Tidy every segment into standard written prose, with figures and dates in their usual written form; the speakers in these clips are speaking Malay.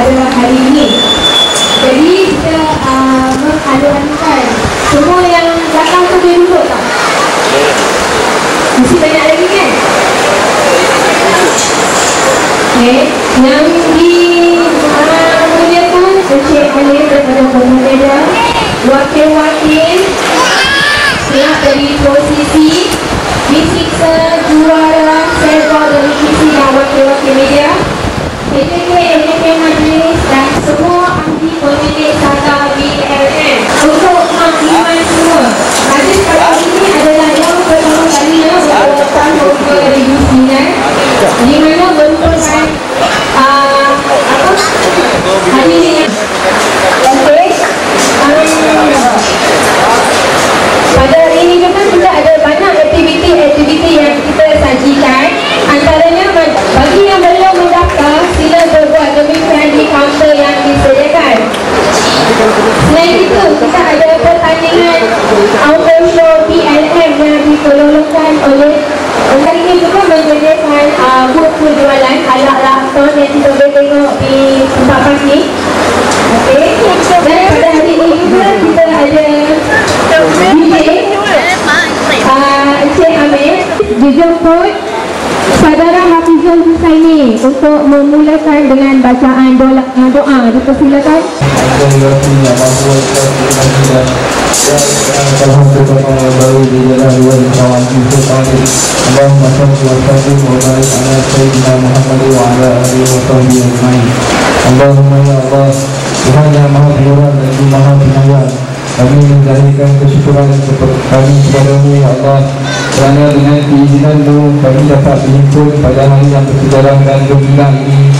pada hari ini. Jadi kita mengalu-alukan. Semua yang datang tu boleh duduk tak? Mesti banyak lagi kan? Okay. Yang dimuliakan Encik Alif daripada Pemuda, wakil-wakil pihak dari posisi, disiksa juara serba dari isi dan wakil-wakil media, PKK majlis dan semua ahli pemilik saga BLM untuk makluman semua. Majlis kali ini adalah yang pertama kalinya pada tahun 2009 di mana merupakan hadirin. Okey. Pada hari ini juga kita ada banyak aktiviti yang kita sajikan. Antaranya bagi yang belum mendaftar, sila berbuat demikian di kaunter yang disediakan. Selain itu, kita ada pertandingan auto show BLM yang dikelolongkan oleh hari ini juga menyediakan booth jualan ala-ala aktor yang kita boleh tengok di tempat parking. Okey. Dan pada hari ini juga kita ada DJ Encik Amir dijemput Saudara Hafizul Husaini untuk memulakan dengan bacaan doa. Dipersilakan. Allahumma ya Allah, Tuhan yang Maha Penurut dan Maha Penyayang, kami menjadikan kesyukuran kami kepada-Mu ya Allah, kerana dengan keizinan-Mu kami dapat berhimpun pada hari yang bersejarah dan gemilang ini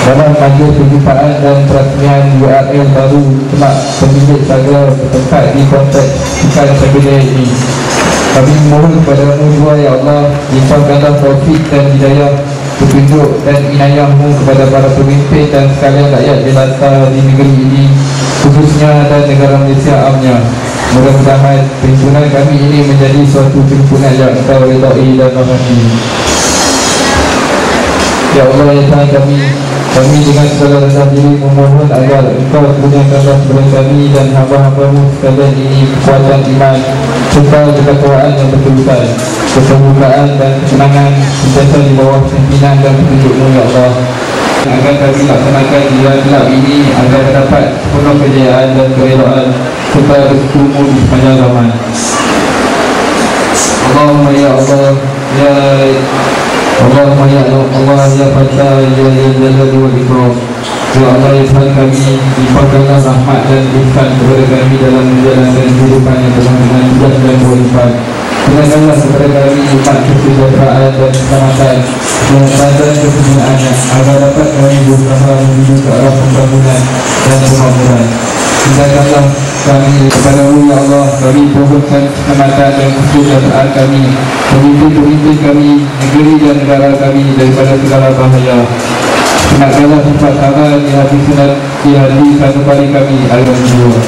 dalam majlis perjumpaan dan perasmian URL baru Semak Pemilik Saga bertempat di kompleks Ikan Sabila ini. Kami mohon kepada-Mu juga ya Allah, limpahkanlah taufik dan hidayah, petunjuk dan inayah-Mu kepada para pemimpin dan sekalian rakyat jelata di negeri ini, khususnya dan negara Malaysia amnya. Mudah-mudahan perhimpunan kami ini menjadi suatu perhimpunan yang Engkau redai dan rahmati. Ya Allah ya Tuhan kami dengan segala rendah diri memohon agar Engkau kurniakanlah kepada kami dan hamba-hamba-Mu sekalian ini kekuatan iman serta ketakwaan yang berkelutan, keterbukaan dan kesenangan sentiasa di bawah pimpinan dan petunjuk-Mu ya Allah. Agar kami laksanakan jalan gelap ini agar dapat penuh kejayaan dan keredaan serta rezekimu di sepanjang zaman. Allahumma ya Allah, ya Allahumma ya Allah, ya Fatah, ya Jalal wal Ikram. Ya Allah ya Tuhan kami, limpahkanlah rahmat dan ihsan kepada kami dalam menjalankan kehidupan yang penuh dengan tugas dan kewajipan. Kenanganlah kepada kami umat kesejahteraan dan keselamatan dan kesempurnaannya agar dapat kami berusaha menuju ke arah pembangunan dan kemakmuran. Hindarkanlah kami kepada-Mu ya Allah, kami pohonkan keselamatan dan kesejahteraan kami, pemimpin-pemimpin kami, negeri dan negara kami daripada segala bahaya. Kenakkanlah tempat sabar di hati satu kali kami agar jiwa.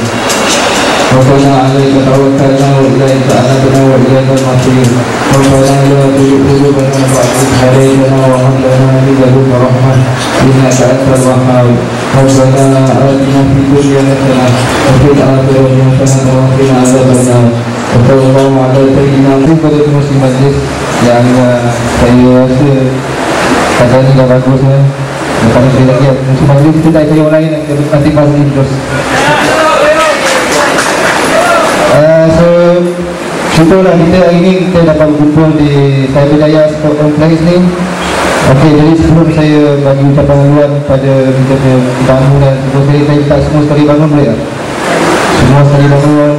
Rabbana alaika tawakkalna wa ilaika anabna wa ilaika al-masir. Rabbana la tuzigh qulubana ba'da idh hadaytana wa hab lana min ladunka rahmah innaka antal wahhab. Rabbana atina fid dunya hasanah wa fil akhirati hasanah wa qina adzabannar. Sallallahu alaihi wasallam. Pada musim majlis yang saya rasa kadang dah bagus ya. Kalau saya lagi musim majlis kita tak orang lain yang masing-masing terus. Syukurlah kita hari ini kita dapat berkumpul di Cyberjaya Sport Complex ni. Okey, jadi sebelum saya bagi ucapan haluan pada kita punya tamu dan sebelum saya minta semua sekali bangun boleh tak? Semua sekali bangun.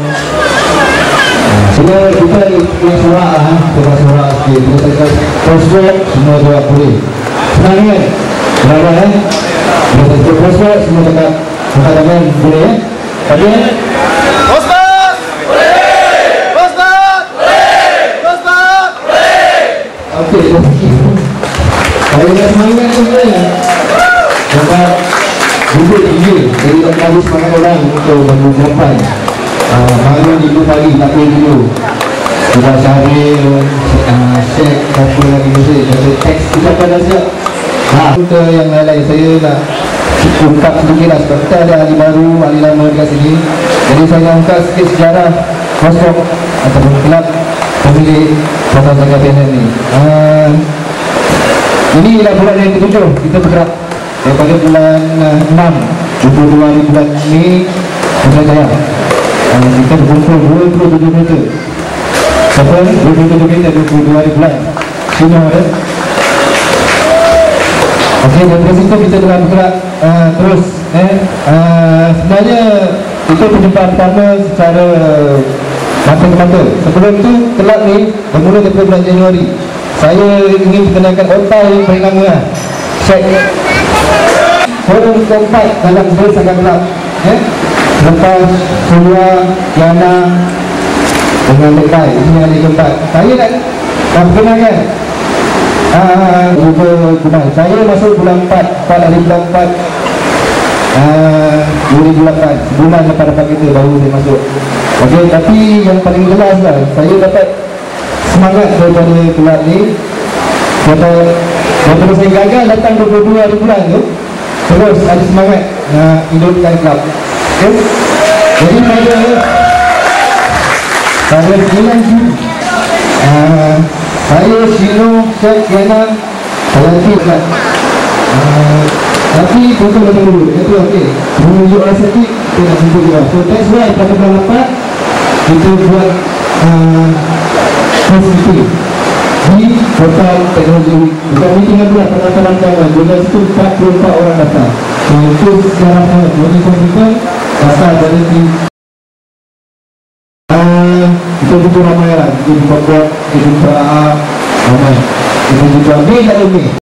Semua kita yang sorak lah, sorak sikit. Kita cakap crossword, semua sorak boleh. Senang kan? Senang kan? Kita cakap crossword, semua cakap tangan boleh ya? Tapi okey, kalau kita semangat sebenarnya dapat duduk tinggi jadi tak perlu semangat orang untuk mencapai bangun tidur pagi tak boleh tidur kita Syaril, Syekh, apa lagi mesti teks ucapan dah siap. Untuk yang lain-lain saya nak ungkap sedikit lah, sebab kita ada ahli baru, ahli lama dekat sini. Jadi saya nak ungkap sikit sejarah Crosswalk ataupun kelab pemilik Kota Tengah PNM ni. Ini ialah bulan yang ke-7 kita bergerak daripada bulan 6 22 hari bulan ni Putrajaya. Kita berkumpul 27 meter. Siapa? 27 meter 22 hari bulan Sino ya. Okey, dari situ kita telah bergerak terus. Sebenarnya itu perjumpaan pertama secara mata-mata. Sebelum tu kelab ni bermula daripada bulan Januari. Saya ingin perkenalkan otai yang paling lama lah, Syekh. Forum keempat dalam sebuah sangat kelab. Lepas Surya, Yana dengan Lekai, ini hari keempat. Saya nak perkenalkan saya masuk bulan 4 hari bulan 4 2008, sebulan lepas dapat kita baru saya masuk. Okey, tapi yang paling jelas lah, saya dapat semangat daripada kelab ni. Daripada saya gagal datang 22 hari bulan tu, terus ada semangat nak hidupkan kelab. Okay? Jadi pada 9 Jun saya, Shino, Syekh, Yana, saya nanti tapi foto datang dulu. Itu okey, menunjuk rasa kita nak jumpa juga. So that's why pada bulan 4 kita buat first meeting di Kota Teknologi. Bukan meeting yang buat penataran kawan. Bulan situ 44 orang datang. So itu sejarahnya. Jadi kita asal dari kita jumpa ramai lah. Kita jumpa buat, kita jumpa ramai. Kita jumpa B tak ada B.